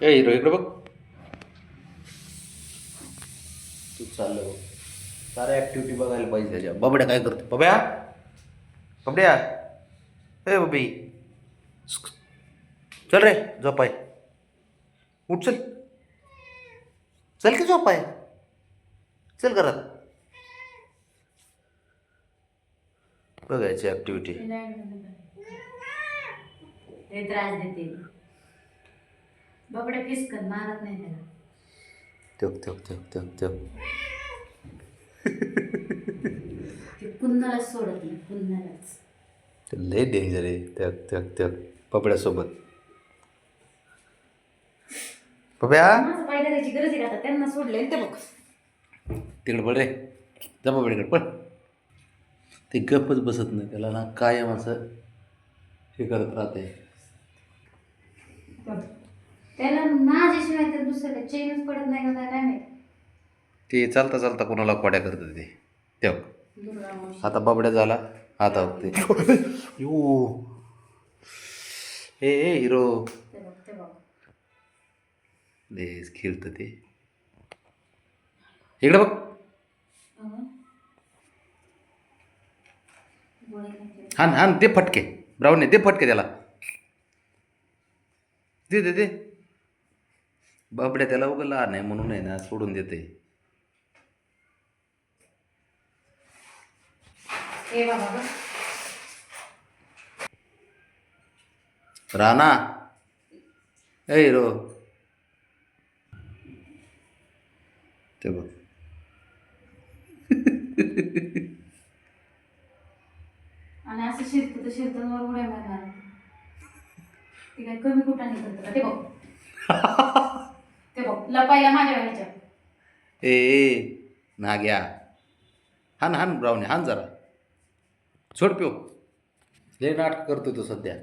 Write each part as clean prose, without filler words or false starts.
ए hero इकडे बघ. तू चाललं बघ. साऱ्या ॲक्टिव्हिटी बघायला पाहिजे त्याच्या. बबड्या काय करते? बब्या, बबड्या, ए बबी, चल रे झोपाय. उठ चल, चल की झोपाय. चल घरात बघायची ॲक्टिव्हिटी. ते त्रास देते बबड्या फिसकत मारत नाही त्याला. तेव तेव तेव तेव तेव. ते कुन्हालाच सोडत नाही, कुन्हालाच. ते लय डेंजर आहे त्या त्या त्या बबड्यासोबत. बब्या माझं पाय धरायची गरज आहे का आता? त्यांना सोडले ते बघ. तिकडे पळ रे, जा बबड्याकडे पळ. ते गप्पच बसत नाही, त्याला ना कायम असं हे करत राहते. त्याला माझ्याशिवाय तर दुसऱ्याला चेनच पडत नाही का काय माहिती. ते चालता चालता कोणाला खोड्या करतात ते. तेव्हा दुर्गा मावशी. आता बबड्या झाला. आता ते यो ए हिरो ते बघ ते बघ. लेस खेळतं ते. इकडे बघ. हान हान दे फटके. ब्राऊन दे फटके त्याला. दे दे दे. बबड्या त्याला उगा लहान आहे म्हणून आहे ना सोडून देते. हे बाबा बघ. राणा ए हिरो ते बघ. आणि असं शिरतं तर शिरतं वर उड्या मारणार. ते काय कमी कुठं नाही करत का? ते बघ. ते बघ लपायला माझ्या व्हायच्या. ए नाग्या, हान हान ब्राऊन हान जरा. सोड पिऊ. लय नाटक करतो तो सध्या.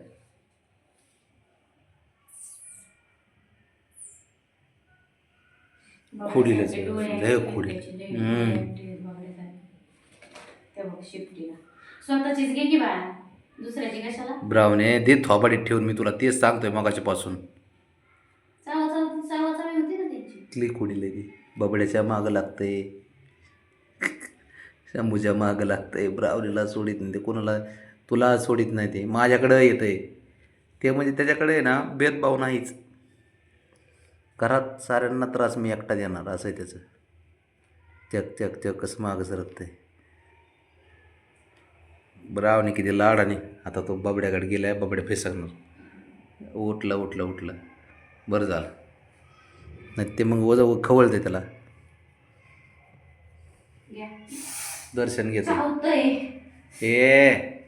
खोडीला लय खोडी. ते बघ शिफ्टीला स्वतःचीच घे की बाळा, दुसऱ्याची कशाला? ब्राऊने दे थोबाडीत ठेवून. मी तुला तेच सांगतोय मगाच्या पासून. चावा चावा चावा चावी होती ना त्यांची. लई खोडी लगी. बबड्याच्या मागं लागतंय, शंभूच्या मागं लागतंय. ब्रावणीला सोडित नाही ते, कोणाला तुला सोडित नाही ते. माझ्याकडं येतंय ते, म्हणजे त्याच्याकडे आहे ना भेदभाव नाहीच. घरात साऱ्यांना त्रास मी एकटा देणार असं आहे त्याचं. चक चक चक कसं मागं सरकतंय. ब्रावणी किती लाडाने. आता तो बबड्याकडे गेलाय, बबड्या फेसकणार. उठलं उठलं उठलं, बरं झालं. नाही ते मग वजा खवळते त्याला. घ्या. दर्शन घेतो. चावतंय. ए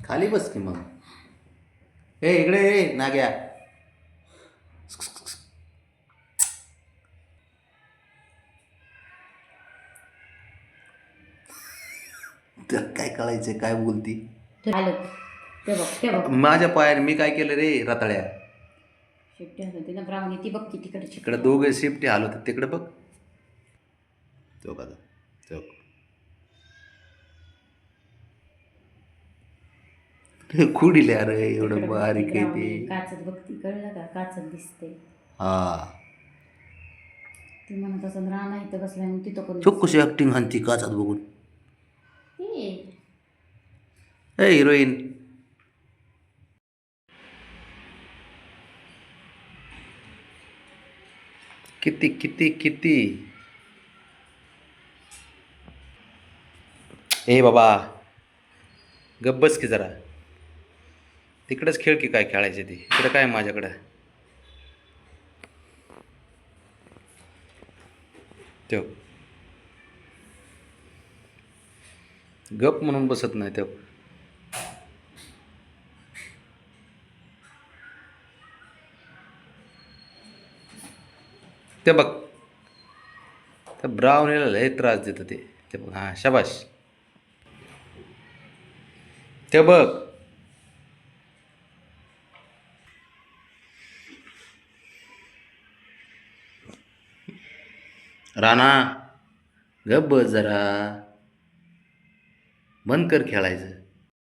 खाली बस की मग. ए इकडे ए नाग्या. तर काय कळायचं काय बोलती. आलं ते बघ ते बघ. माझ्या पायाने मी काय केलं रे रताळ्या. शिफ्टी होती ना ब्राह्मणी ती बघ की तिकडची. इकडे दोघे शिफ्टी हाल होते तिकडे बघ. तो का तो खुडीले अरे एवढं बारीक आहे ते. काचत बघती कळलं का? काचत दिसते. हा ती म्हणत असं राणा इथं बसलाय मग तिथं कोण चुकूशी ऍक्टिंग हानती काचात बघून. दिसते? ए हिरोईन. किती किती किती. ए बाबा गब्बस की जरा. तिकडेच खेळ की काय खेळायचे ते. इकडे काय माझ्याकडं. तो गप म्हणून बसत नाही तो. ते बघ त्या ब्राउनीला लय त्रास देतं ते. ते बघ हां शाबाश. ते बघ राणा गप बस जरा. बंद कर खेळायचं.